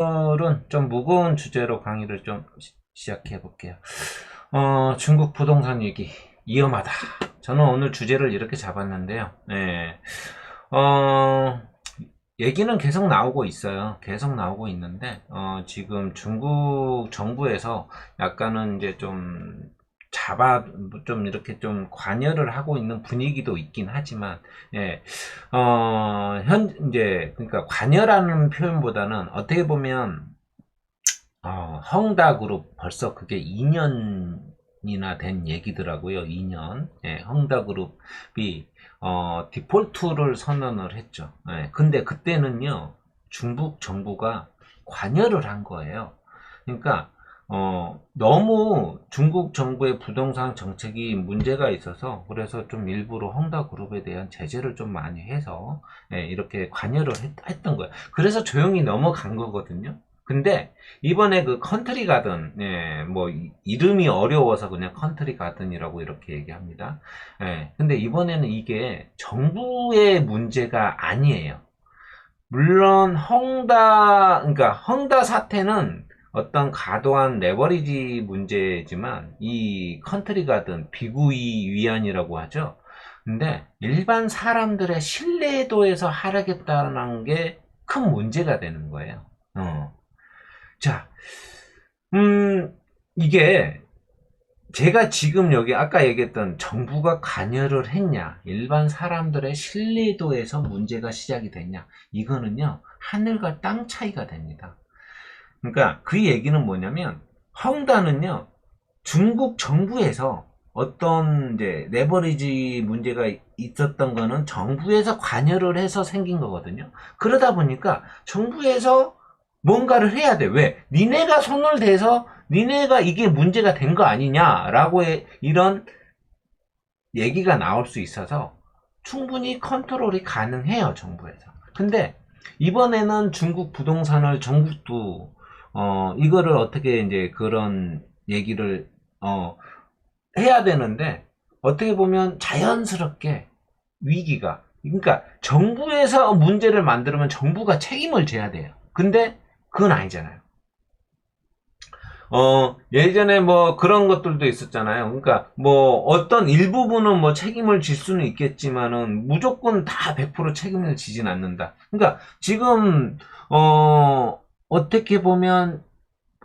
오늘은 좀 무거운 주제로 강의를 좀 시작해 볼게요. 중국 부동산 얘기 위험하다. 저는 오늘 주제를 이렇게 잡았는데요. 네. 어, 얘기는 계속 나오고 있어요. 계속 나오고 있는데, 지금 중국 정부에서 약간은 이제 좀 이렇게 좀 관여를 하고 있는 분위기도 있긴 하지만, 예, 그러니까 관여라는 표현보다는 어떻게 보면, 헝다그룹 벌써 그게 2년이나 된 얘기더라고요. 2년. 예, 헝다그룹이 디폴트를 선언을 했죠. 예, 근데 그때는요. 중국 정부가 관여를 한 거예요. 그러니까 너무 중국 정부의 부동산 정책이 문제가 있어서 그래서 좀 일부러 헝다그룹에 대한 제재를 좀 많이 해서 예, 이렇게 관여를 했던 거예요. 그래서 조용히 넘어간 거거든요. 근데 이번에 그 컨트리 가든, 예, 뭐 이름이 어려워서 그냥 컨트리 가든이라고 이렇게 얘기합니다. 예, 근데 이번에는 이게 정부의 문제가 아니에요. 물론 그러니까 헝다 사태는 어떤 과도한 레버리지 문제지만 이 컨트리 가든 비구이 위안이라고 하죠. 근데 일반 사람들의 신뢰도에서 하락했다는 게 큰 문제가 되는 거예요. 자, 음, 이게 제가 지금 여기 아까 얘기했던 정부가 관여를 했냐, 일반 사람들의 신뢰도에서 문제가 시작이 됐냐, 이거는요, 하늘과 땅 차이가 됩니다. 그러니까 그 얘기는 뭐냐면, 헝다는요, 중국 정부에서 어떤 이제 레버리지 문제가 있었던 거는 정부에서 관여를 해서 생긴 거거든요. 그러다 보니까 정부에서 뭔가를 해야 돼. 왜? 니네가 손을 대서 니네가 이게 문제가 된 거 아니냐라고 이런 얘기가 나올 수 있어서 충분히 컨트롤이 가능해요, 정부에서. 근데 이번에는 중국 부동산을 정국도 이거를 어떻게 이제 그런 얘기를 어 해야 되는데 어떻게 보면 자연스럽게 위기가, 그러니까 정부에서 문제를 만들면 정부가 책임을 져야 돼요. 근데 그건 아니잖아요. 예전에 뭐 그런 것들도 있었잖아요. 그러니까 뭐 어떤 일부분은 뭐 책임을 질 수는 있겠지만은 무조건 다 100% 책임을 지진 않는다. 그러니까 지금 어떻게 보면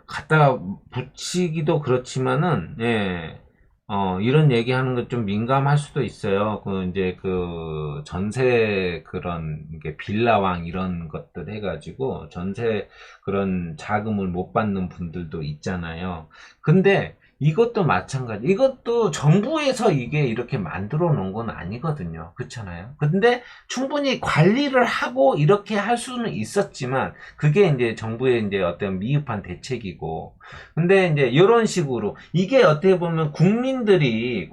갖다가 붙이기도 그렇지만은, 예, 이런 얘기하는 것 좀 민감할 수도 있어요. 이제 전세 이게 빌라왕 이런 것들 해가지고, 전세 그런 자금을 못 받는 분들도 있잖아요. 근데 이것도 마찬가지. 이것도 정부에서 이게 이렇게 만들어 놓은 건 아니거든요. 그렇잖아요. 근데 충분히 관리를 하고 이렇게 할 수는 있었지만, 그게 이제 정부의 이제 어떤 미흡한 대책이고, 근데 이제 이런 식으로 이게 어떻게 보면 국민들이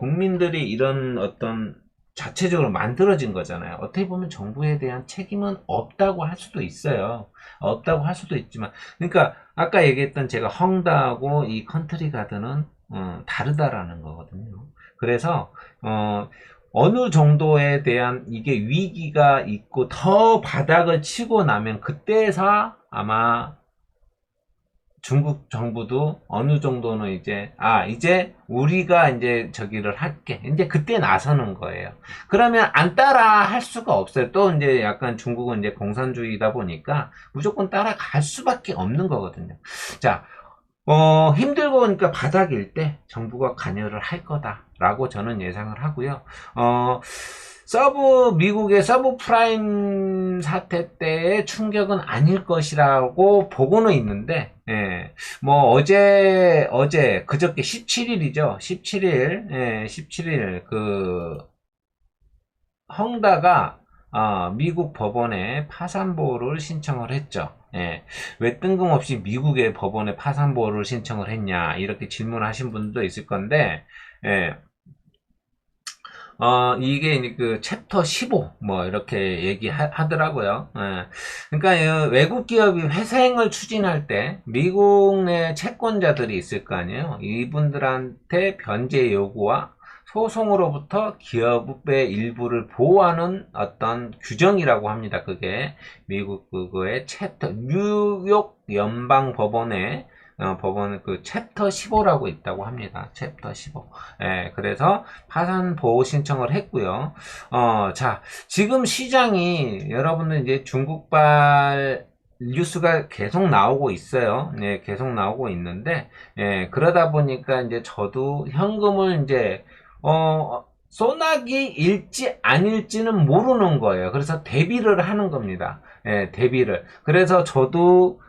이런 어떤 자체적으로 만들어진 거잖아요. 어떻게 보면 정부에 대한 책임은 없다고 할 수도 있어요. 없다고 할 수도 있지만, 그러니까 아까 얘기했던 제가 헝다하고 이 컨트리 가든은 다르다라는 거거든요. 그래서 어느 정도에 대한 이게 위기가 있고 더 바닥을 치고 나면 그때서 아마 중국 정부도 어느 정도는 이제 우리가 이제 저기를 할게. 이제 그때 나서는 거예요. 그러면 안 따라 할 수가 없어요. 또 이제 약간 중국은 이제 공산주의다 보니까 무조건 따라갈 수밖에 없는 거거든요. 자, 힘들고 그러니까 바닥일 때 정부가 관여를 할 거다라고 저는 예상을 하고요. 어, 미국의 서브 프라임 사태 때의 충격은 아닐 것이라고 보고는 있는데, 예, 뭐, 그저께 17일이죠. 17일, 예, 17일, 헝다가 미국 법원에 파산보호를 신청을 했죠. 예, 왜 뜬금없이 미국의 법원에 파산보호를 신청을 했냐 이렇게 질문하신 분도 있을 건데, 예, 이게 이제 그 챕터 15, 뭐, 이렇게 얘기하더라고요. 예. 그러니까 외국 기업이 회생을 추진할 때 미국 내 채권자들이 있을 거 아니에요. 이분들한테 변제 요구와 소송으로부터 기업의 일부를 보호하는 어떤 규정이라고 합니다. 그게 미국 그거의 챕터, 뉴욕 연방 법원에 법원 그 챕터 15라고 있다고 합니다. 챕터 15. 예, 그래서 파산 보호 신청을 했고요. 자, 지금 시장이 여러분들 이제 중국발 뉴스가 계속 나오고 있어요. 네, 계속 나오고 있는데, 예, 그러다 보니까 이제 저도 현금을 이제, 소나기일지 아닐지는 모르는 거예요. 그래서 대비를 하는 겁니다. 예, 대비를. 그래서 저도,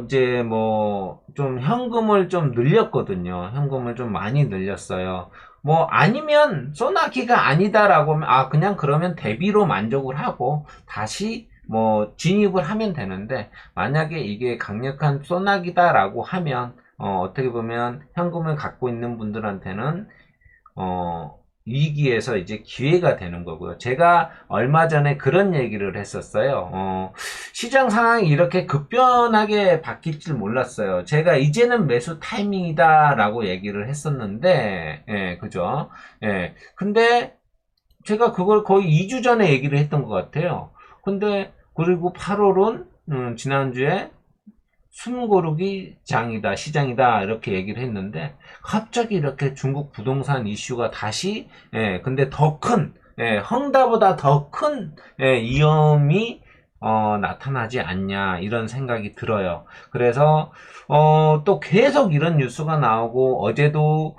이제 뭐, 좀 현금을 좀 늘렸거든요. 현금을 좀 많이 늘렸어요. 뭐, 아니면, 소나기가 아니다라고 하면, 그냥 그러면 대비로 만족을 하고, 다시, 뭐, 진입을 하면 되는데, 만약에 이게 강력한 소나기다라고 하면, 어떻게 보면, 현금을 갖고 있는 분들한테는, 어, 위기에서 이제 기회가 되는 거고요. 제가 얼마 전에 그런 얘기를 했었어요. 시장 상황이 이렇게 급변하게 바뀔 줄 몰랐어요. 제가 이제는 매수 타이밍이다라고 얘기를 했었는데, 예, 그죠? 예. 근데 제가 그걸 거의 2주 전에 얘기를 했던 것 같아요. 근데, 그리고 8월은, 지난주에 숨고르기 장이다, 시장이다, 이렇게 얘기를 했는데, 갑자기 이렇게 중국 부동산 이슈가 다시, 근데 더 큰, 헝다보다 더 큰, 위험이, 나타나지 않냐, 이런 생각이 들어요. 그래서, 또 계속 이런 뉴스가 나오고, 어제도,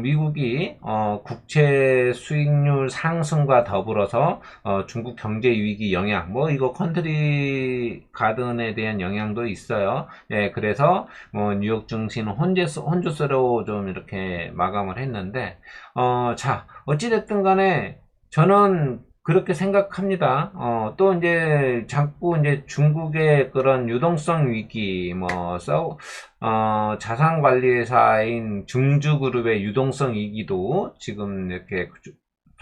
미국이, 국채 수익률 상승과 더불어서, 중국 경제 위기 영향, 뭐, 이거 컨트리 가든에 대한 영향도 있어요. 예, 그래서, 뉴욕 증시는 혼조세로 좀 이렇게 마감을 했는데, 자, 어찌됐든 간에, 저는 그렇게 생각합니다. 또 이제 자꾸 이제 중국의 그런 유동성 위기, 자산관리사인 중주그룹의 유동성 위기도 지금 이렇게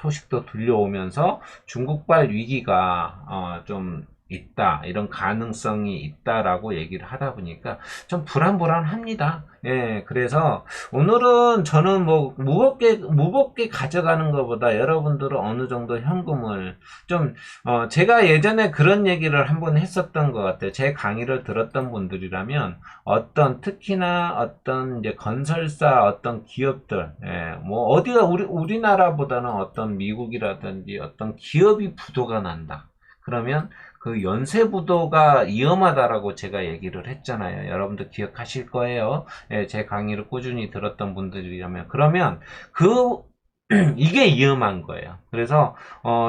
소식도 들려오면서 중국발 위기가 좀 있다, 이런 가능성이 있다라고 얘기를 하다 보니까 좀 불안불안합니다. 예, 그래서 오늘은 저는 뭐 무겁게 가져가는 것보다 여러분들은 어느 정도 현금을 좀, 제가 예전에 그런 얘기를 한번 했었던 것 같아요. 제 강의를 들었던 분들이라면 특히나 어떤 이제 건설사, 어떤 기업들, 예, 뭐 어디가 우리나라보다는 어떤 미국이라든지 어떤 기업이 부도가 난다. 그러면 그 연쇄부도가 위험하다라고 제가 얘기를 했잖아요. 여러분들 기억하실 거예요. 예, 제 강의를 꾸준히 들었던 분들이라면. 그러면 이게 위험한 거예요. 그래서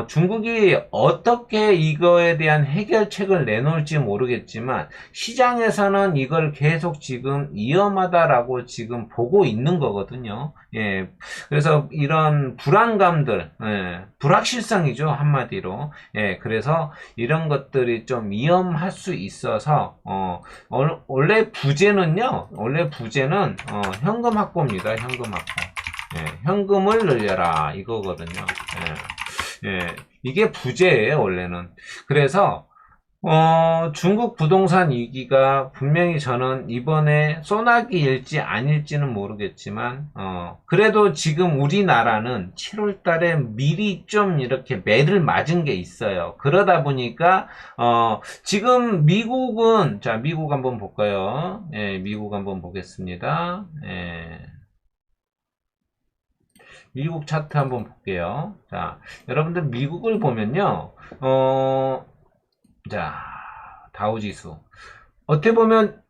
중국이 어떻게 이거에 대한 해결책을 내놓을지 모르겠지만 시장에서는 이걸 계속 지금 위험하다라고 지금 보고 있는 거거든요. 예, 그래서 이런 불안감들, 불확실성이죠, 한마디로. 예, 그래서 이런 것들이 좀 위험할 수 있어서 원래 부제는요, 현금 확보입니다. 현금 확보. 예, 현금을 늘려라 이거거든요. 이게 부재예요, 원래는. 그래서 중국 부동산 위기가 분명히 저는 이번에 소나기일지 아닐지는 모르겠지만 그래도 지금 우리나라는 7월 달에 미리 좀 이렇게 매를 맞은 게 있어요. 그러다 보니까 지금 미국은, 자, 미국 한번 볼까요? 예, 미국 한번 보겠습니다. 예. 미국 차트 한번 볼게요. 자, 여러분들 미국을 보면요. 자, 다우지수. 어떻게 보면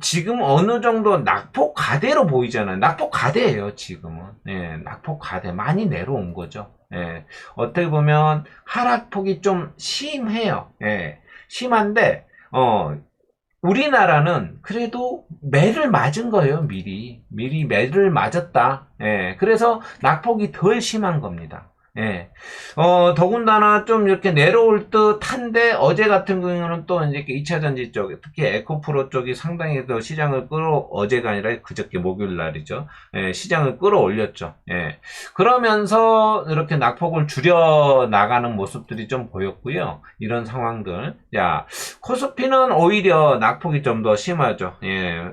지금 어느 정도 낙폭 가대로 보이잖아요. 낙폭 가대예요, 지금은. 예, 낙폭 가대. 많이 내려온 거죠. 예, 어떻게 보면 하락폭이 좀 심해요. 예, 심한데, 우리나라는 그래도 매를 맞은 거예요, 미리. 미리 매를 맞았다. 예, 그래서 낙폭이 덜 심한 겁니다. 예, 더군다나 좀 이렇게 내려올 듯한데, 어제 같은 경우는 또 이제 2차전지 쪽, 특히 에코프로 쪽이 상당히 더 시장을 어제가 아니라 그저께 목요일 날이죠. 예, 시장을 끌어올렸죠. 예, 그러면서 이렇게 낙폭을 줄여 나가는 모습들이 좀 보였고요. 이런 상황들. 자, 코스피는 오히려 낙폭이 좀 더 심하죠. 예,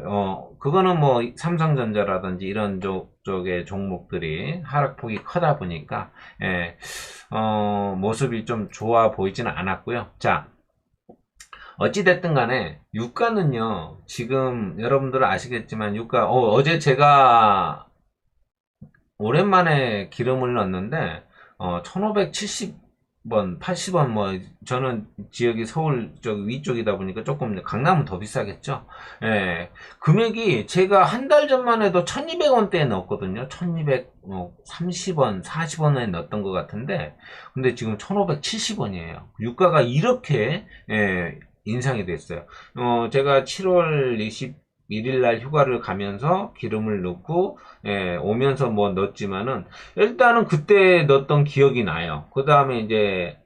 그거는 뭐 삼성전자라든지 이런 쪽의 종목들이 하락폭이 크다 보니까 모습이 좀 좋아 보이지는 않았고요. 자, 어찌됐든 간에 유가는요, 지금 여러분들은 아시겠지만 유가, 어제 제가 오랜만에 기름을 넣었는데 1570원, 80원 뭐 저는 지역이 서울 쪽 위쪽이다 보니까 조금 강남은 더 비싸겠죠. 예. 금액이 제가 한 달 전만 해도 1200원대에 넣었거든요. 1230원, 40원에 넣었던 것 같은데 근데 지금 1570원이에요. 유가가 이렇게 인상이 됐어요. 제가 7월 21일 날 휴가를 가면서 기름을 넣고 오면서 뭐 넣었지만은 일단은 그때 넣었던 기억이 나요. 그 다음에 이제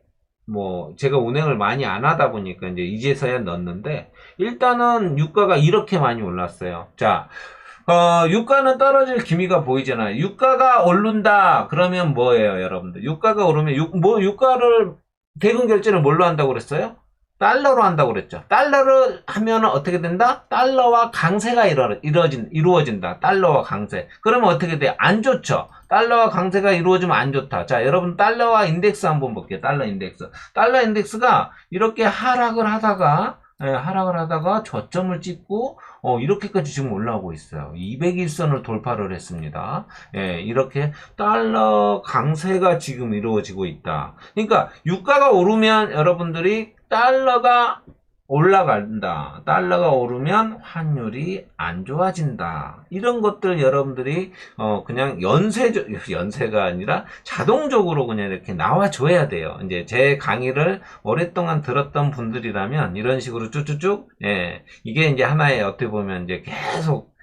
뭐 제가 운행을 많이 안 하다 보니까 이제 이제서야 넣었는데 일단은 유가가 이렇게 많이 올랐어요. 자, 유가는 떨어질 기미가 보이잖아요. 유가가 오른다 그러면 뭐예요, 여러분들? 유가가 오르면 유가를 대금 결제를 뭘로 한다고 그랬어요? 달러로 한다고 그랬죠. 달러를 하면 어떻게 된다? 달러와 강세가 이루어진다. 달러와 강세. 그러면 어떻게 돼? 안 좋죠. 달러와 강세가 이루어지면 안 좋다. 자, 여러분 달러와 인덱스 한번 볼게요. 달러 인덱스. 달러 인덱스가 이렇게 하락을 하다가 저점을 찍고 이렇게까지 지금 올라오고 있어요. 200일선을 돌파를 했습니다. 이렇게 달러 강세가 지금 이루어지고 있다. 그러니까 유가가 오르면 여러분들이 달러가 올라간다. 달러가 오르면 환율이 안 좋아진다. 이런 것들 여러분들이 그냥 연세가 아니라 자동적으로 그냥 이렇게 나와줘야 돼요. 이제 제 강의를 오랫동안 들었던 분들이라면 이런 식으로 쭉쭉쭉 이게 이제 하나의 어떻게 보면 이제 계속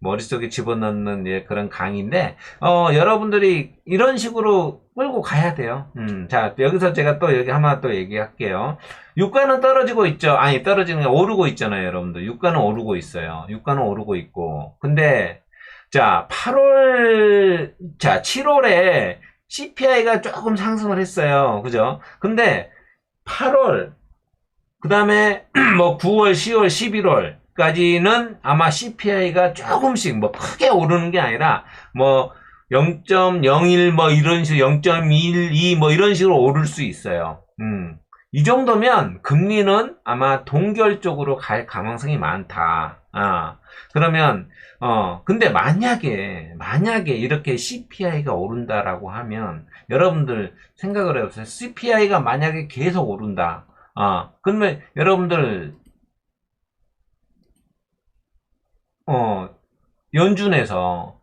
머릿속에 집어넣는 그런 강의인데 여러분들이 이런 식으로 끌고 가야 돼요. 자, 여기서 제가 또 여기 하나 또 얘기할게요. 유가는 떨어지고 있죠. 아니, 떨어지는 게 오르고 있잖아요, 여러분들. 유가는 오르고 있어요. 유가는 오르고 있고. 근데, 자, 7월에 CPI가 조금 상승을 했어요. 그죠? 근데, 8월, 그 다음에, 뭐, 9월, 10월, 11월, 까지는 아마 CPI가 조금씩 뭐 크게 오르는 게 아니라 뭐 0.01 뭐 이런 식으로 0.12 뭐 이런 식으로 오를 수 있어요. 이 정도면 금리는 아마 동결 쪽으로 갈 가능성이 많다. 그러면 근데 만약에 이렇게 CPI가 오른다라고 하면 여러분들 생각을 해보세요. CPI가 만약에 계속 오른다. 그러면 여러분들 연준에서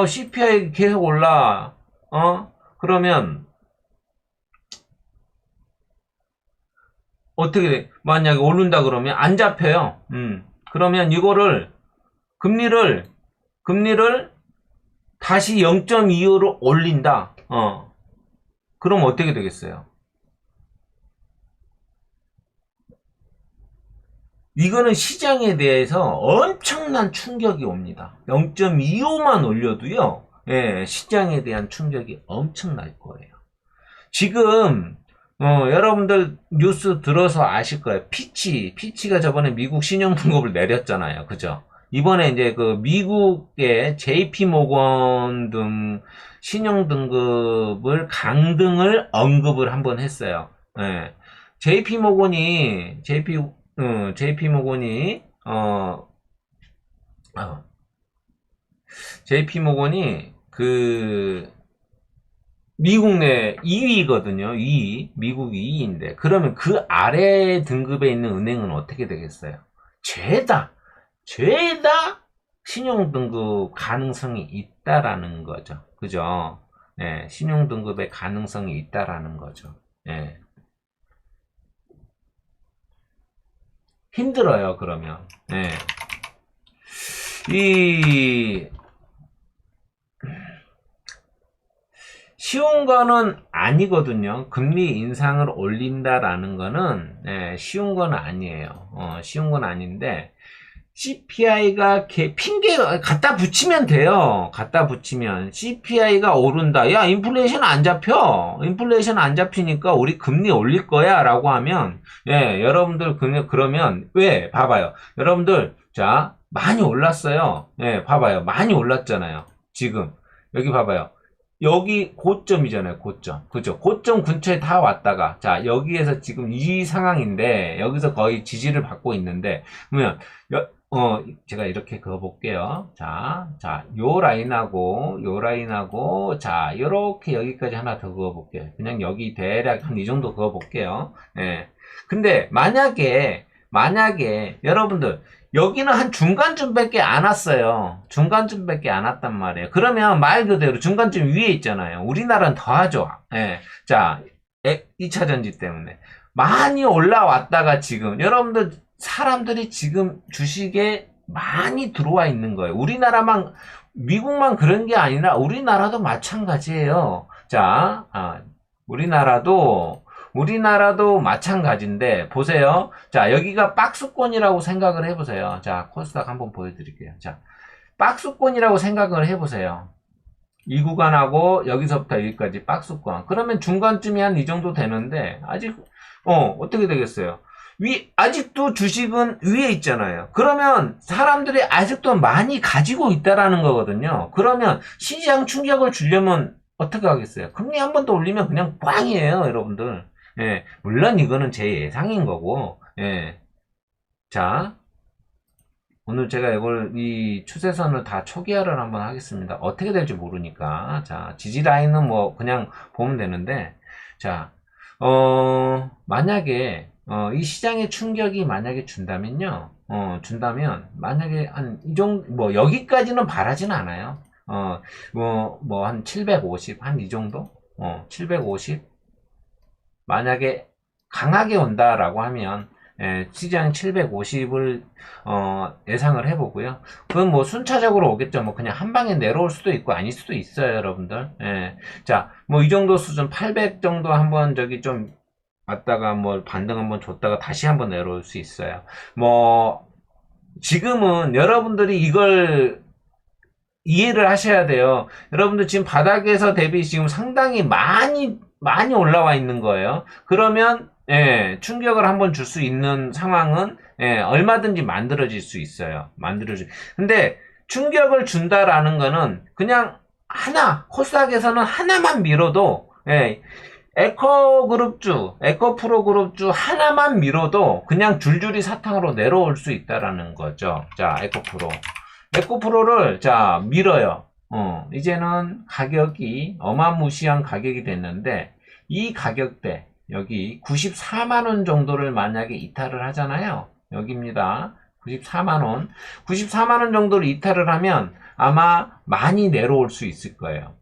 CPI 계속 올라. 그러면 어떻게 돼? 만약에 오른다 그러면 안 잡혀요. 그러면 이거를 금리를 다시 0.25로 올린다. 그럼 어떻게 되겠어요? 이거는 시장에 대해서 엄청난 충격이 옵니다. 0.25만 올려도요, 시장에 대한 충격이 엄청날 거예요. 지금, 여러분들 뉴스 들어서 아실 거예요. 피치가 저번에 미국 신용등급을 내렸잖아요. 그죠? 이번에 이제 그 미국의 JP 모건 등 신용등급을 강등을 언급을 한번 했어요. JP 모건이 그 미국 내 2위거든요. 미국 2위인데 그러면 그 아래 등급에 있는 은행은 어떻게 되겠어요? 죄다 신용 등급 가능성이 있다라는 거죠. 그죠? 신용 등급의 가능성이 있다라는 거죠. 힘들어요, 그러면. 쉬운 거는 아니거든요. 금리 인상을 올린다라는 거는, 쉬운 건 아니에요. 쉬운 건 아닌데, CPI가 핑계 갖다 붙이면 돼요. 갖다 붙이면 CPI가 오른다. 야, 인플레이션 안 잡혀. 인플레이션 안 잡히니까 우리 금리 올릴 거야라고 하면 여러분들 그러면 왜? 봐봐요. 여러분들 자, 많이 올랐어요. 봐봐요. 많이 올랐잖아요. 지금 여기 봐봐요. 여기 고점이잖아요. 고점. 그죠? 고점 근처에 다 왔다가, 자, 여기에서 지금 이 상황인데, 여기서 거의 지지를 받고 있는데, 그러면, 제가 이렇게 그어볼게요. 자, 요 라인하고, 자, 요렇게 여기까지 하나 더 그어볼게요. 그냥 여기 대략 한 이 정도 그어볼게요. 예. 근데, 만약에, 여러분들, 여기는 한 중간쯤밖에 안 왔어요. 중간쯤밖에 안 왔단 말이에요. 그러면 말 그대로 중간쯤 위에 있잖아요. 우리나라는 더하죠. 예. 자, 2차 전지 때문에. 많이 올라왔다가 지금, 여러분들, 사람들이 지금 주식에 많이 들어와 있는 거예요. 우리나라만, 미국만 그런 게 아니라 우리나라도 마찬가지예요. 자, 우리나라도 마찬가지인데, 보세요. 자, 여기가 박스권이라고 생각을 해보세요. 자, 코스닥 한번 보여드릴게요. 자, 박스권이라고 생각을 해보세요. 이 구간하고 여기서부터 여기까지 박스권. 그러면 중간쯤이 한 이 정도 되는데, 아직, 어떻게 되겠어요? 아직도 주식은 위에 있잖아요. 그러면 사람들이 아직도 많이 가지고 있다라는 거거든요. 그러면 시장 충격을 주려면 어떻게 하겠어요? 금리 한 번 더 올리면 그냥 꽝이에요, 여러분들. 예, 물론 이거는 제 예상인 거고, 예. 자, 오늘 제가 이 추세선을 다 초기화를 한번 하겠습니다. 어떻게 될지 모르니까. 자, 지지 라인은 뭐 그냥 보면 되는데, 자, 만약에, 이 시장의 충격이 만약에 준다면요, 만약에 이 정도, 뭐, 여기까지는 바라진 않아요. 한 750, 한 이 정도? 750? 만약에 강하게 온다라고 하면 시장 750을 예상을 해보고요. 그건 뭐 순차적으로 오겠죠. 뭐 그냥 한 방에 내려올 수도 있고 아닐 수도 있어요, 여러분들. 자, 뭐 이 정도 수준 800 정도 한번 좀 왔다가 뭐 반등 한번 줬다가 다시 한번 내려올 수 있어요. 뭐 지금은 여러분들이 이걸 이해를 하셔야 돼요. 여러분들 지금 바닥에서 대비 지금 상당히 많이 올라와 있는 거예요. 그러면 충격을 한번 줄 수 있는 상황은 얼마든지 만들어질 수 있어요. 근데 충격을 준다라는 거는 그냥 코스닥에서는 하나만 밀어도 에코프로 그룹주 하나만 밀어도 그냥 줄줄이 사탕으로 내려올 수 있다라는 거죠. 자, 에코프로를 자 밀어요. 이제는 가격이 어마무시한 가격이 됐는데 이 가격대 여기 94만원 정도를 만약에 이탈을 하잖아요. 여기입니다. 94만원 94만원 정도를 이탈을 하면 아마 많이 내려올 수 있을 거예요.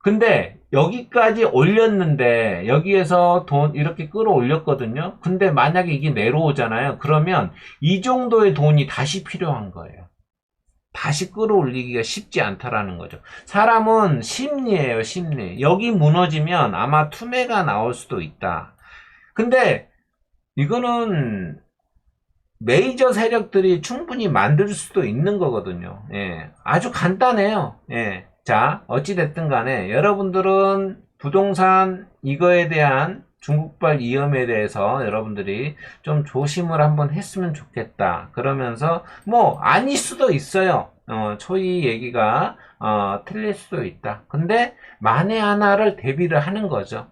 근데 여기까지 올렸는데 여기에서 돈 이렇게 끌어올렸거든요. 근데 만약에 이게 내려오잖아요. 그러면 이 정도의 돈이 다시 필요한 거예요. 다시 끌어올리기가 쉽지 않다라는 거죠. 사람은 심리예요, 심리. 여기 무너지면 아마 투매가 나올 수도 있다. 근데 이거는 메이저 세력들이 충분히 만들 수도 있는 거거든요. 아주 간단해요. 자, 어찌됐든 간에 여러분들은 부동산 이거에 대한 중국발 위험에 대해서 여러분들이 좀 조심을 한번 했으면 좋겠다. 그러면서 뭐 아닐 수도 있어요. 초이 얘기가 틀릴 수도 있다. 근데 만에 하나를 대비를 하는 거죠.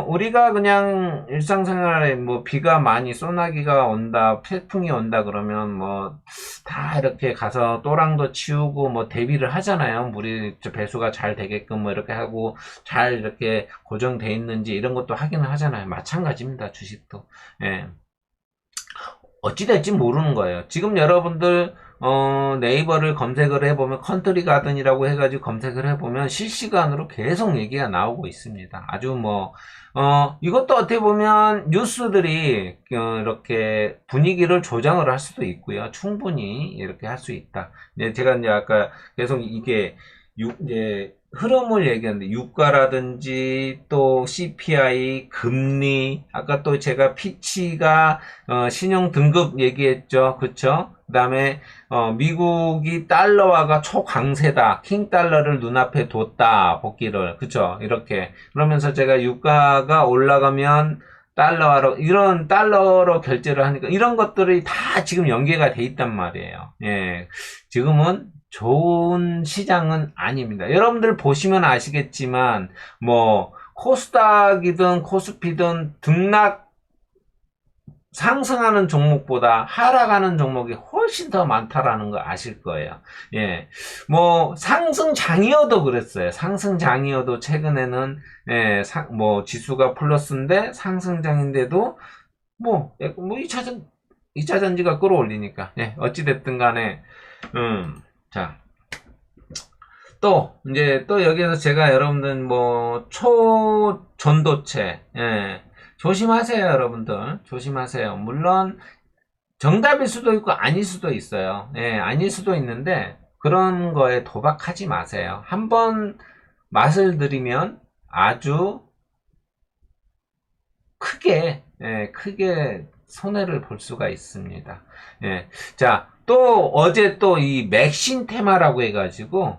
우리가 그냥 일상생활에 뭐 비가 많이 소나기가 온다, 태풍이 온다 그러면 뭐 다 이렇게 가서 또랑도 치우고 뭐 대비를 하잖아요. 물이 배수가 잘 되게끔 뭐 이렇게 하고 잘 이렇게 고정돼 있는지 이런 것도 확인을 하잖아요. 마찬가지입니다. 주식도. 어찌 될지 모르는 거예요. 지금 여러분들 네이버를 검색을 해보면 컨트리 가든이라고 해가지고 검색을 해보면 실시간으로 계속 얘기가 나오고 있습니다. 아주 이것도 어떻게 보면 뉴스들이 이렇게 분위기를 조정을 할 수도 있고요. 충분히 이렇게 할 수 있다. 제가 이제 아까 계속 이게 이제 흐름을 얘기하는데 유가라든지 또 CPI, 금리, 아까 또 제가 피치가 신용 등급 얘기했죠. 그쵸? 그 다음에 미국이 달러화가 초강세다. 킹달러를 눈앞에 뒀다. 복귀를. 그쵸? 이렇게. 그러면서 제가 유가가 올라가면 이런 달러로 결제를 하니까 이런 것들이 다 지금 연계가 돼 있단 말이에요. 지금은 좋은 시장은 아닙니다. 여러분들 보시면 아시겠지만 뭐 코스닥이든 코스피든 등락 상승하는 종목보다 하락하는 종목이 훨씬 더 많다라는 거 아실 거예요. 예. 뭐, 상승장이어도 그랬어요. 상승장이어도 최근에는, 예, 뭐, 지수가 플러스인데 상승장인데도 뭐, 2차 전지가 끌어올리니까. 예, 어찌됐든 간에, 자. 이제 또 여기에서 제가 여러분들 뭐, 초전도체, 예. 조심하세요, 여러분들. 조심하세요. 물론, 정답일 수도 있고, 아닐 수도 있어요. 예, 아닐 수도 있는데, 그런 거에 도박하지 마세요. 한번 맛을 들이면 아주 크게 손해를 볼 수가 있습니다. 예. 자, 또 어제 또 이 맥신 테마라고 해가지고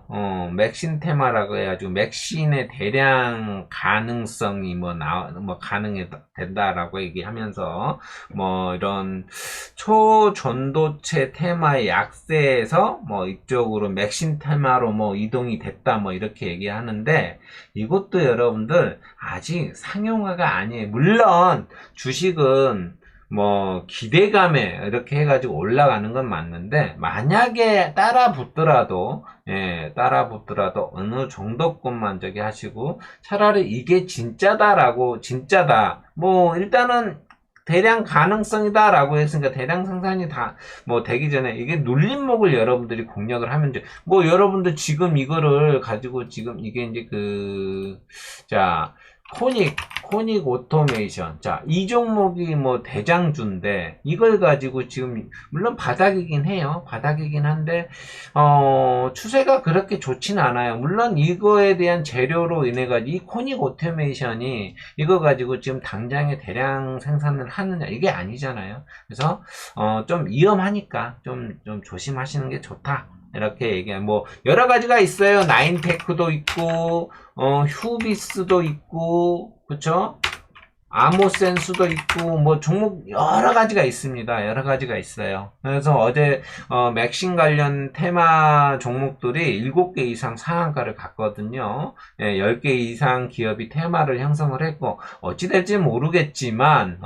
맥신 테마라고 해가지고 맥신의 대량 가능성이 뭐 가능해 된다라고 얘기하면서 뭐 이런 초전도체 테마의 약세에서 뭐 이쪽으로 맥신 테마로 뭐 이동이 됐다 뭐 이렇게 얘기하는데, 이것도 여러분들 아직 상용화가 아니에요. 물론 주식은 뭐 기대감에 이렇게 해가지고 올라가는 건 맞는데, 만약에 따라 붙더라도 어느 정도권만 저기 하시고, 차라리 이게 진짜다 뭐 일단은 대량 가능성이다라고 했으니까 대량 생산이 다 뭐 되기 전에 이게 눌림목을 여러분들이 공략을 하면 돼. 뭐 여러분들 지금 이거를 가지고 지금 이게 이제 자, 코닉 오토메이션. 자, 이 종목이 뭐 대장주인데, 이걸 가지고 지금, 물론 바닥이긴 해요. 바닥이긴 한데, 추세가 그렇게 좋지는 않아요. 물론 이거에 대한 재료로 인해가지고, 이 코닉 오토메이션이 이거 가지고 지금 당장에 대량 생산을 하느냐, 이게 아니잖아요. 그래서, 좀 위험하니까 좀 조심하시는 게 좋다. 이렇게 뭐 여러 가지가 있어요. 나인테크도 있고, 휴비스도 있고, 그쵸? 아모센스도 있고, 뭐 종목 여러 가지가 있습니다. 여러 가지가 있어요. 그래서 어제 맥신 관련 테마 종목들이 7개 이상 상한가를 갔거든요. 10개 이상 기업이 테마를 형성을 했고, 어찌 될지 모르겠지만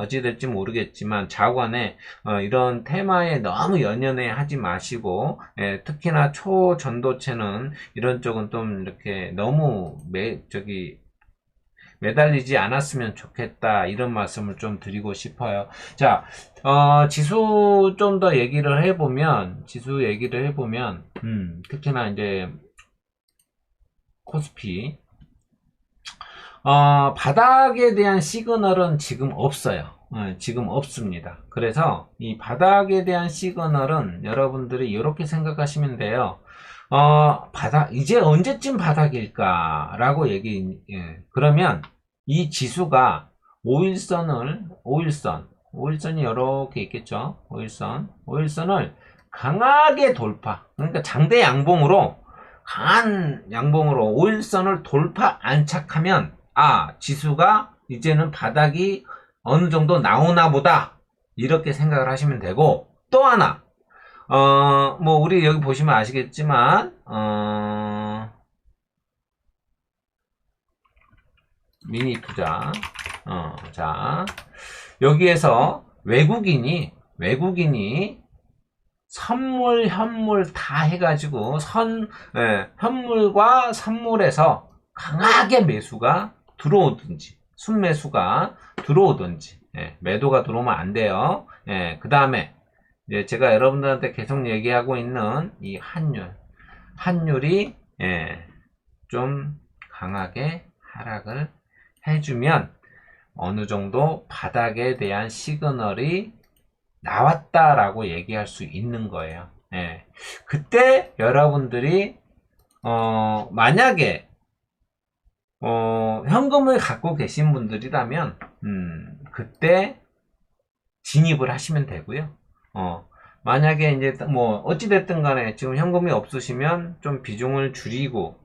자관에 이런 테마에 너무 연연해 하지 마시고, 특히나 초전도체는 이런 쪽은 좀 이렇게 너무 매달리지 않았으면 좋겠다, 이런 말씀을 좀 드리고 싶어요. 자, 지수 좀 더 얘기를 해보면, 특히나 이제 코스피, 바닥에 대한 시그널은 지금 없어요. 지금 없습니다. 그래서 이 바닥에 대한 시그널은 여러분들이 이렇게 생각하시면 돼요. 이제 언제쯤 바닥일까라고 그러면 이 지수가 5일선이 이렇게 있겠죠. 5일선을 강하게 돌파. 그러니까 장대 양봉으로, 강한 양봉으로 5일선을 돌파 안착하면, 지수가 이제는 바닥이 어느 정도 나오나 보다, 이렇게 생각을 하시면 되고, 또 하나, 뭐 우리 여기 보시면 아시겠지만, 미니 투자, 자, 여기에서 외국인이 선물, 현물 다 해가지고 현물과 선물에서 강하게 매수가 들어오든지, 순매수가 들어오든지, 매도가 들어오면 안 돼요. 그 다음에 이제 제가 여러분들한테 계속 얘기하고 있는 이 환율이 좀 강하게 하락을 해주면 어느 정도 바닥에 대한 시그널이 나왔다라고 얘기할 수 있는 거예요. 그때 여러분들이 만약에 현금을 갖고 계신 분들이라면 그때 진입을 하시면 되고요. 만약에 이제 뭐 어찌됐든 간에 지금 현금이 없으시면 좀 비중을 줄이고,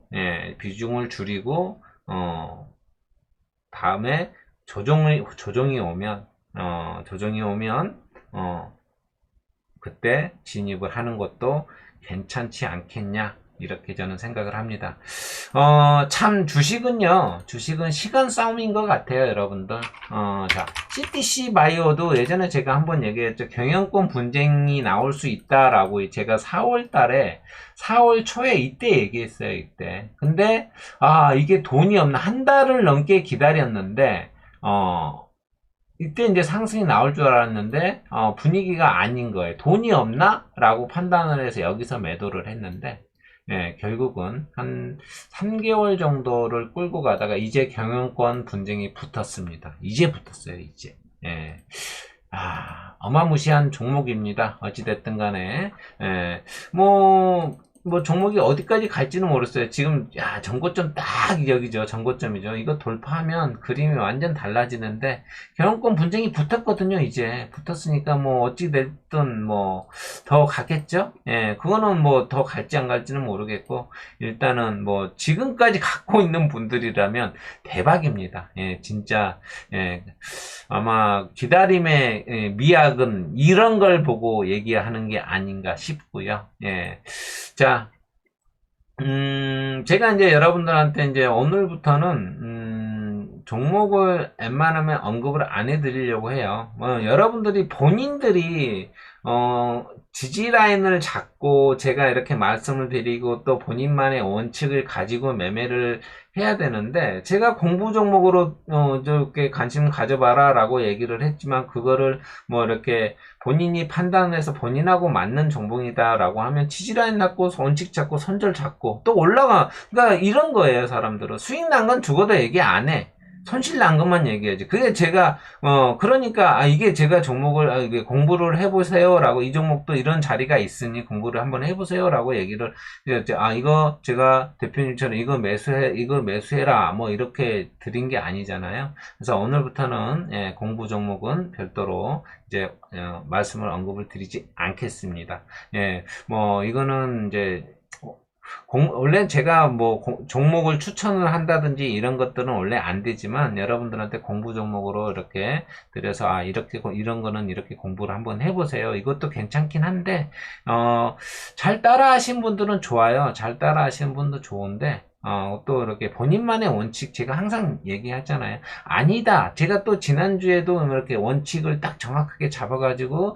다음에 조정이 오면 그때 진입을 하는 것도 괜찮지 않겠냐, 이렇게 저는 생각을 합니다. 참 주식은 시간 싸움인 것 같아요, 여러분들. 자, CTC 바이오도 예전에 제가 한번 얘기했죠. 경영권 분쟁이 나올 수 있다라고 제가 4월 초에 이때 얘기했어요, 이때. 근데, 이게 돈이 없나. 한 달을 넘게 기다렸는데, 이때 이제 상승이 나올 줄 알았는데, 분위기가 아닌 거예요. 돈이 없나? 라고 판단을 해서 여기서 매도를 했는데, 예, 결국은 한 3개월 정도를 끌고 가다가 이제 경영권 분쟁이 붙었습니다. 이제 붙었어요, 이제. 예. 어마무시한 종목입니다. 어찌됐든 간에. 예. 뭐 종목이 어디까지 갈지는 모르겠어요. 지금 전고점 딱 여기죠. 전고점이죠. 이거 돌파하면 그림이 완전 달라지는데 경영권 분쟁이 붙었거든요. 이제 붙었으니까 뭐 어찌 됐든 뭐 더 가겠죠. 예, 그거는 뭐 더 갈지 안 갈지는 모르겠고 일단은 뭐 지금까지 갖고 있는 분들이라면 대박입니다. 예, 진짜 예, 아마 기다림의 미학은 이런 걸 보고 얘기하는 게 아닌가 싶고요. 예. 자, 제가 이제 여러분들한테 이제 오늘부터는, 종목을 웬만하면 언급을 안 해드리려고 해요. 여러분들이 본인들이, 지지 라인을 잡고 제가 이렇게 말씀을 드리고 또 본인만의 원칙을 가지고 매매를 해야 되는데 제가 공부 종목으로 저렇게 관심 가져봐라 라고 얘기를 했지만 그거를 뭐 이렇게 본인이 판단해서 본인하고 맞는 종목이다 라고 하면 지지라인 잡고 원칙 잡고 선절 잡고 또 올라가. 그러니까 이런 거예요. 사람들은 수익 난 건 죽어도 얘기 안 해. 손실 난 것만 얘기하지. 그게 제가, 그러니까, 이게 제가 종목을, 이게 공부를 해보세요. 라고, 이 종목도 이런 자리가 있으니 공부를 한번 해보세요. 라고 얘기를, 이거 제가 대표님처럼 이거 매수해라. 뭐, 이렇게 드린 게 아니잖아요. 그래서 오늘부터는, 예, 공부 종목은 별도로 이제, 말씀을 언급을 드리지 않겠습니다. 예, 뭐, 이거는 이제, 원래 제가 뭐 종목을 추천을 한다든지 이런 것들은 원래 안 되지만 여러분들한테 공부 종목으로 이렇게 드려서 이렇게 이런 거는 이렇게 공부를 한번 해보세요. 이것도 괜찮긴 한데 잘 따라 하신 분들은 좋아요. 잘 따라 하시는 분도 좋은데 또 이렇게 본인만의 원칙 제가 항상 얘기하잖아요. 아니다. 제가 또 지난주에도 이렇게 원칙을 딱 정확하게 잡아가지고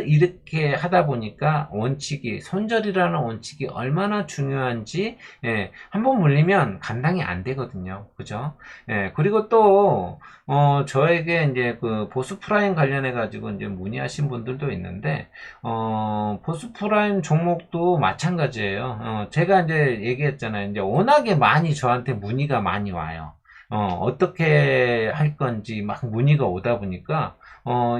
이렇게 하다 보니까 원칙이 손절이라는 원칙이 얼마나 중요한지 한번 물리면 감당이 안 되거든요. 그죠? 그리고 또 저에게 이제 그 보스 프라임 관련해 가지고 이제 문의하신 분들도 있는데 보스 프라임 종목도 마찬가지예요. 제가 이제 얘기했잖아요. 이제 워낙에 많이 저한테 문의가 많이 와요. 어떻게 할 건지 막 문의가 오다 보니까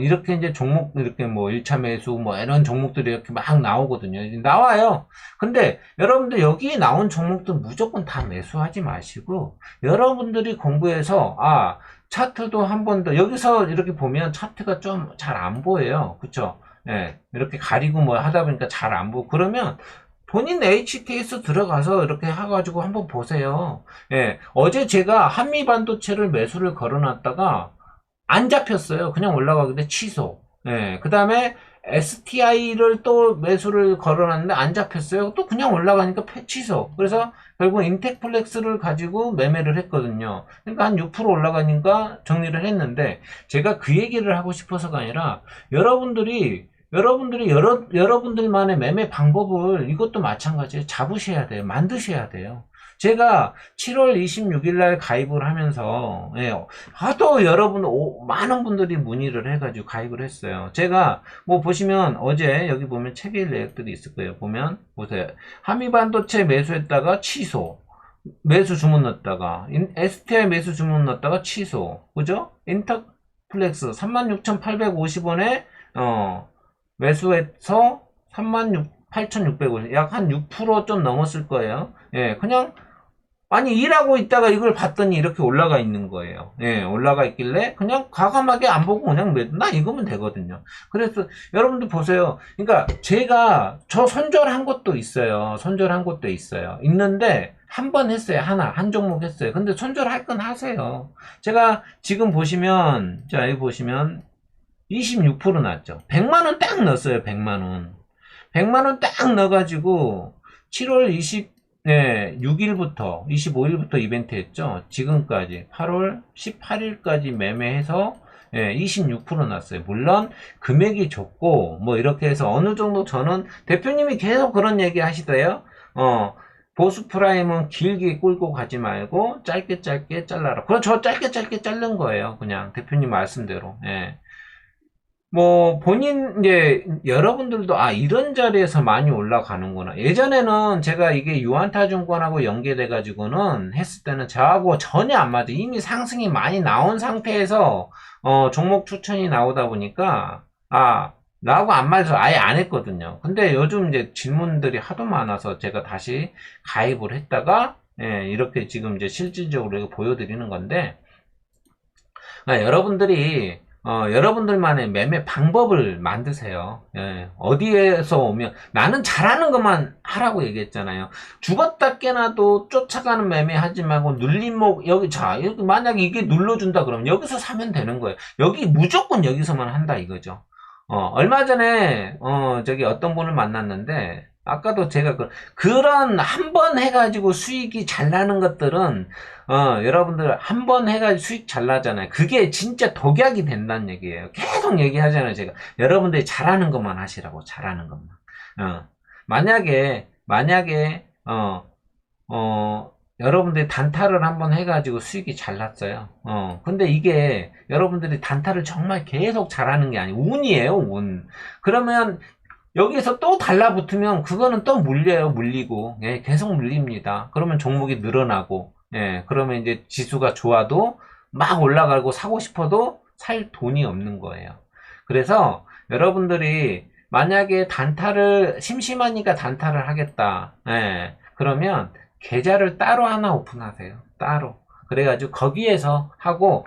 이렇게 이제 종목 이렇게 뭐 1차 매수 뭐 이런 종목들이 이렇게 막 나오거든요. 나와요. 근데 여러분들 여기 나온 종목들 무조건 다 매수하지 마시고 여러분들이 공부해서 차트도 한 번 더 여기서 이렇게 보면 차트가 좀 잘 안 보여요. 그쵸? 예, 이렇게 가리고 뭐 하다 보니까 잘 안 보고 그러면 본인 HKS 들어가서 이렇게 해가지고 한번 보세요. 예, 어제 제가 한미반도체를 매수를 걸어놨다가 안 잡혔어요. 그냥 올라가길래 취소. 예, 그 다음에 STI를 또 매수를 걸어놨는데 안 잡혔어요. 또 그냥 올라가니까 취소. 그래서 결국 인텍플렉스를 가지고 매매를 했거든요. 그러니까 한 6% 올라가니까 정리를 했는데 제가 그 얘기를 하고 싶어서가 아니라 여러분들이 여러분들만의 매매 방법을 이것도 마찬가지예요. 잡으셔야 돼요. 만드셔야 돼요. 제가 7월 26일 날 가입을 하면서 하도 많은 분들이 문의를 해가지고 가입을 했어요. 제가 뭐 보시면 어제 여기 보면 책일 내역들이 있을 거예요. 보면 보세요. 한미반도체 매수했다가 취소. 매수 주문 넣었다가 STI 매수 주문 넣었다가 취소. 그죠? 인터플렉스 36,850원에 매수해서 38,650원, 약 한 6% 좀 넘었을 거예요. 예, 그냥, 일하고 있다가 이걸 봤더니 이렇게 올라가 있는 거예요. 예, 올라가 있길래 그냥 과감하게 안 보고 그냥 나 이거면 되거든요. 그래서 여러분들 보세요. 그러니까 제가 저 손절한 것도 있어요. 있는데 한 번 했어요. 한 종목 했어요. 근데 손절할 건 하세요. 제가 지금 보시면, 자, 여기 보시면, 26% 났죠. 100만원 딱 넣었어요. 100만원. 100만원 딱 넣어가지고 7월 26일부터 25일부터 이벤트 했죠. 지금까지 8월 18일까지 매매해서 26% 났어요. 물론 금액이 좋고 뭐 이렇게 해서 어느 정도 저는 대표님이 계속 그런 얘기 하시대요. 보수 프라임은 길게 끌고 가지 말고 짧게 잘라라. 그럼 저 짧게 자른 거예요. 그냥 대표님 말씀대로. 뭐 본인 이제 여러분들도 이런 자리에서 많이 올라가는구나. 예전에는 제가 이게 유한타증권하고 연계돼 가지고는 했을 때는 저하고 전혀 안 맞아. 이미 상승이 많이 나온 상태에서 종목 추천이 나오다 보니까 나하고 안 맞아서 아예 안 했거든요. 근데 요즘 이제 질문들이 하도 많아서 제가 다시 가입을 했다가 이렇게 지금 이제 실질적으로 보여드리는 건데, 여러분들이 여러분들만의 매매 방법을 만드세요. 어디에서 오면 나는 잘하는 것만 하라고 얘기했잖아요. 죽었다 깨나도 쫓아가는 매매 하지 말고 눌림목 여기 만약에 이게 눌러준다 그러면 여기서 사면 되는 거예요. 여기 무조건 여기서만 한다 이거죠. 얼마 전에 저기 어떤 분을 만났는데 아까도 제가 그런 한 번 해가지고 수익이 잘 나는 것들은 여러분들 한 번 해가지고 수익 잘 나잖아요. 그게 진짜 독약이 된다는 얘기예요. 계속 얘기하잖아요. 제가 여러분들이 잘하는 것만 하시라고. 잘하는 것만. 만약에 여러분들이 단타를 한번 해가지고 수익이 잘 났어요. 근데 이게 여러분들이 단타를 정말 계속 잘하는 게 아니고 운이에요, 운. 그러면 여기서 또 달라붙으면 그거는 또 물리고, 계속 물립니다. 그러면 종목이 늘어나고, 그러면 이제 지수가 좋아도 막 올라가고 사고 싶어도 살 돈이 없는 거예요. 그래서 여러분들이 만약에 심심하니까 단타를 하겠다. 그러면 계좌를 따로 하나 오픈하세요. 따로. 그래가지고 거기에서 하고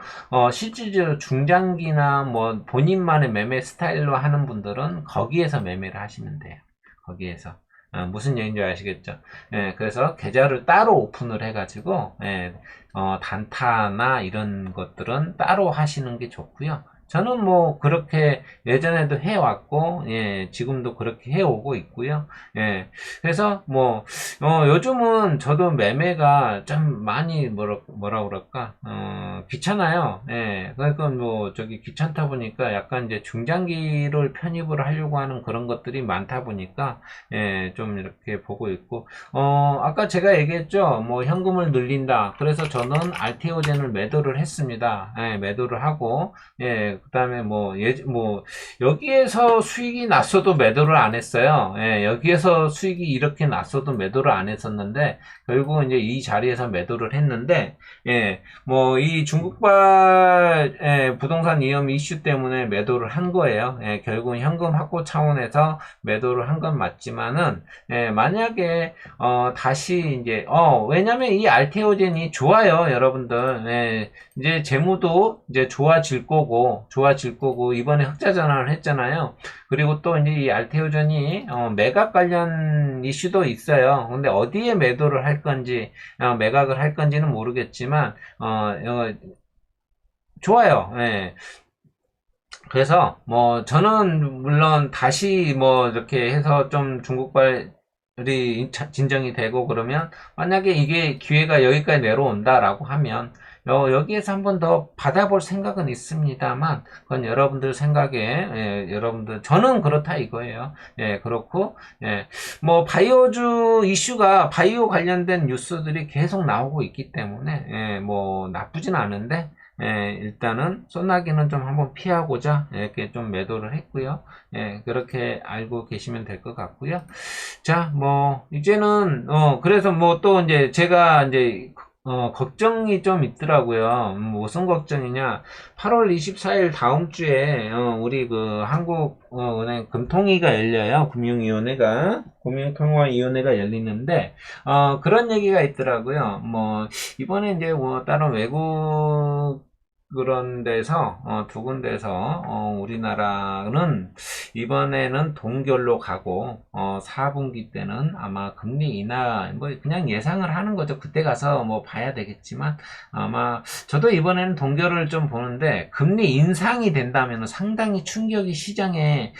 실질적으로 중장기나 뭐 본인만의 매매 스타일로 하는 분들은 거기에서 매매를 하시면 돼요. 거기에서 무슨 얘기인지 아시겠죠? 그래서 계좌를 따로 오픈을 해가지고 단타나 이런 것들은 따로 하시는 게 좋고요. 저는 뭐 그렇게 예전에도 해왔고 지금도 그렇게 해오고 있고요. 그래서 뭐 요즘은 저도 매매가 좀 많이 뭐라 그럴까 귀찮아요. 그러니까 뭐 저기 귀찮다 보니까 약간 이제 중장기를 편입을 하려고 하는 그런 것들이 많다 보니까 좀 이렇게 보고 있고 아까 제가 얘기했죠. 뭐 현금을 늘린다. 그래서 저는 알테오젠을 매도를 했습니다. 매도를 하고 그 다음에 뭐 여기에서 수익이 났어도 매도를 안 했어요. 여기에서 수익이 이렇게 났어도 매도를 안 했었는데, 결국 이제 이 자리에서 매도를 했는데, 뭐 이 중국발 부동산 위험 이슈 때문에 매도를 한 거예요. 결국은 현금 확보 차원에서 매도를 한 건 맞지만은, 만약에 다시 이제 왜냐면 이 알테오젠이 좋아요, 여러분들. 이제 재무도 이제 좋아질 거고 이번에 흑자 전환을 했잖아요. 그리고 또 이제 이 알테오전이 매각 관련 이슈도 있어요. 근데 어디에 매도를 할 건지 매각을 할 건지는 모르겠지만 좋아요. 그래서 뭐 저는 물론 다시 뭐 이렇게 해서 좀 중국발이 진정이 되고 그러면 만약에 이게 기회가 여기까지 내려온다라고 하면 여기에서 한 번 더 받아볼 생각은 있습니다만 그건 여러분들 생각에 여러분들 저는 그렇다 이거예요. 그렇고 뭐 바이오주 이슈가 바이오 관련된 뉴스들이 계속 나오고 있기 때문에 뭐 나쁘진 않은데 일단은 소나기는 좀 한번 피하고자 이렇게 좀 매도를 했고요. 그렇게 알고 계시면 될 것 같고요. 자, 뭐 이제는 그래서 뭐 또 이제 제가 이제 걱정이 좀 있더라고요. 무슨 걱정이냐. 8월 24일 다음 주에, 우리 그 한국은행 금통위가 열려요. 금융통화위원회가 열리는데, 그런 얘기가 있더라고요. 뭐, 이번에 이제 뭐, 다른 외국 그런 데서 두 군데서 우리나라는 이번에는 동결로 가고 4분기 때는 아마 금리 인하 뭐 그냥 예상을 하는 거죠. 그때 가서 뭐 봐야 되겠지만 아마 저도 이번에는 동결을 좀 보는데 금리 인상이 된다면 상당히 충격이 시장에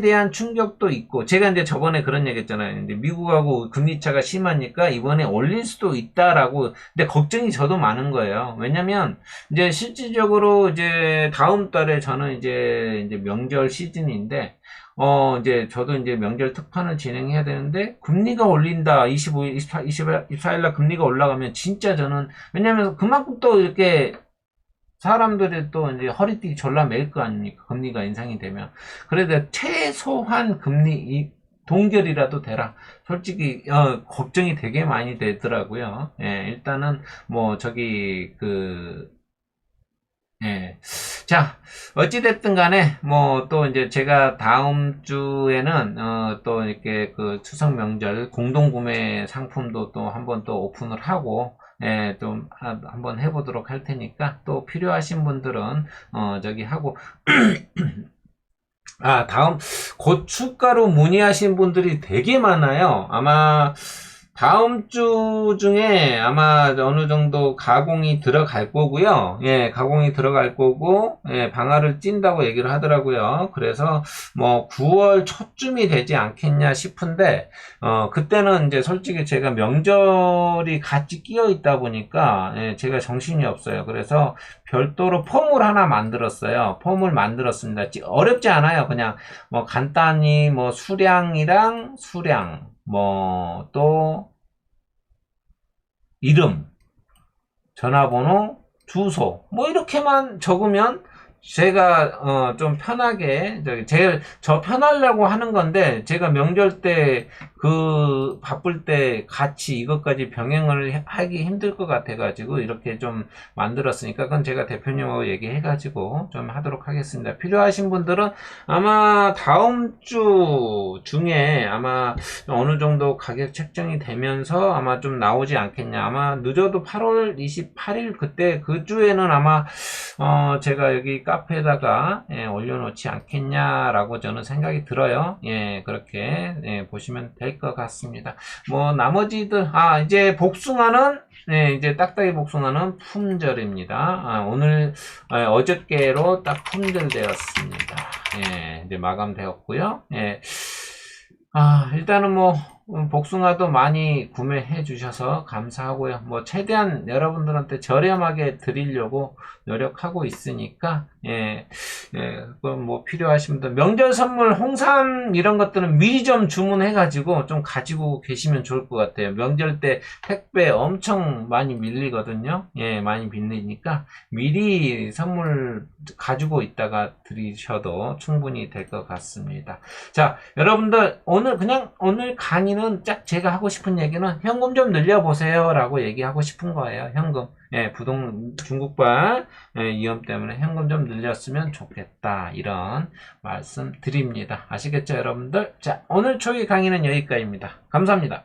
대한 충격도 있고, 제가 이제 저번에 그런 얘기 했잖아요. 이제 미국하고 금리 차가 심하니까 이번에 올릴 수도 있다라고. 근데 걱정이 저도 많은 거예요. 왜냐면 이제 실질적으로 이제 다음 달에 저는 이제 명절 시즌인데 이제 저도 이제 명절 특판을 진행해야 되는데 금리가 올린다. 25일, 24일 날 금리가 올라가면 진짜 저는, 왜냐면 그만큼 또 이렇게 사람들이 또 이제 허리띠 졸라 매일 거 아닙니까? 금리가 인상이 되면. 그래도 최소한 동결이라도 되라. 솔직히, 걱정이 되게 많이 되더라고요. 예, 일단은, 뭐, 예. 자, 어찌됐든 간에, 뭐, 또 이제 제가 다음 주에는, 또 이렇게 그 추석 명절 공동구매 상품도 또 한번 또 오픈을 하고, 예, 좀 한번 해보도록 할 테니까, 또 필요하신 분들은, 저기 하고, 고춧가루 문의하신 분들이 되게 많아요. 아마, 다음 주 중에 아마 어느 정도 가공이 들어갈 거고요. 예, 가공이 들어갈 거고, 예, 방아를 찐다고 얘기를 하더라고요. 그래서 뭐 9월 초쯤이 되지 않겠냐 싶은데, 그때는 이제 솔직히 제가 명절이 같이 끼어 있다 보니까, 예, 제가 정신이 없어요. 그래서 별도로 폼을 하나 만들었어요. 폼을 만들었습니다. 어렵지 않아요. 그냥 뭐 간단히 뭐 수량, 뭐 또 이름, 전화번호, 주소 뭐 이렇게만 적으면 제가 좀 편하게 저 편하려고 하는 건데, 제가 명절 때 바쁠 때 같이 이것까지 병행을 하기 힘들 것 같아 가지고 이렇게 좀 만들었으니까, 그건 제가 대표님하고 얘기해 가지고 좀 하도록 하겠습니다. 필요하신 분들은 아마 다음 주 중에 아마 어느 정도 가격 책정이 되면서 아마 좀 나오지 않겠냐. 아마 늦어도 8월 28일 그때 그 주에는 아마 제가 여기 카페에다가 올려놓지 않겠냐라고 저는 생각이 들어요. 예, 그렇게 보시면 될 것 같습니다. 뭐 나머지들 이제 복숭아는 이제 딱딱이 복숭아는 품절입니다. 오늘 어저께로 딱 품절되었습니다. 예, 이제 마감되었고요. 예. 일단은 뭐 복숭아도 많이 구매해 주셔서 감사하고요. 뭐 최대한 여러분들한테 저렴하게 드리려고 노력하고 있으니까, 그럼 뭐 필요하신 분들 명절 선물 홍삼 이런 것들은 미리 좀 주문해 가지고 좀 가지고 계시면 좋을 것 같아요. 명절 때 택배 엄청 많이 밀리거든요. 예, 많이 밀리니까 미리 선물 가지고 있다가 드리셔도 충분히 될 것 같습니다. 자, 여러분들 오늘 강의는 딱 제가 하고 싶은 얘기는 현금 좀 늘려보세요 라고 얘기하고 싶은 거예요. 현금. 예, 중국발 위험 때문에 현금 좀 늘렸으면 좋겠다, 이런 말씀 드립니다. 아시겠죠, 여러분들? 자, 오늘 초기 강의는 여기까지입니다. 감사합니다.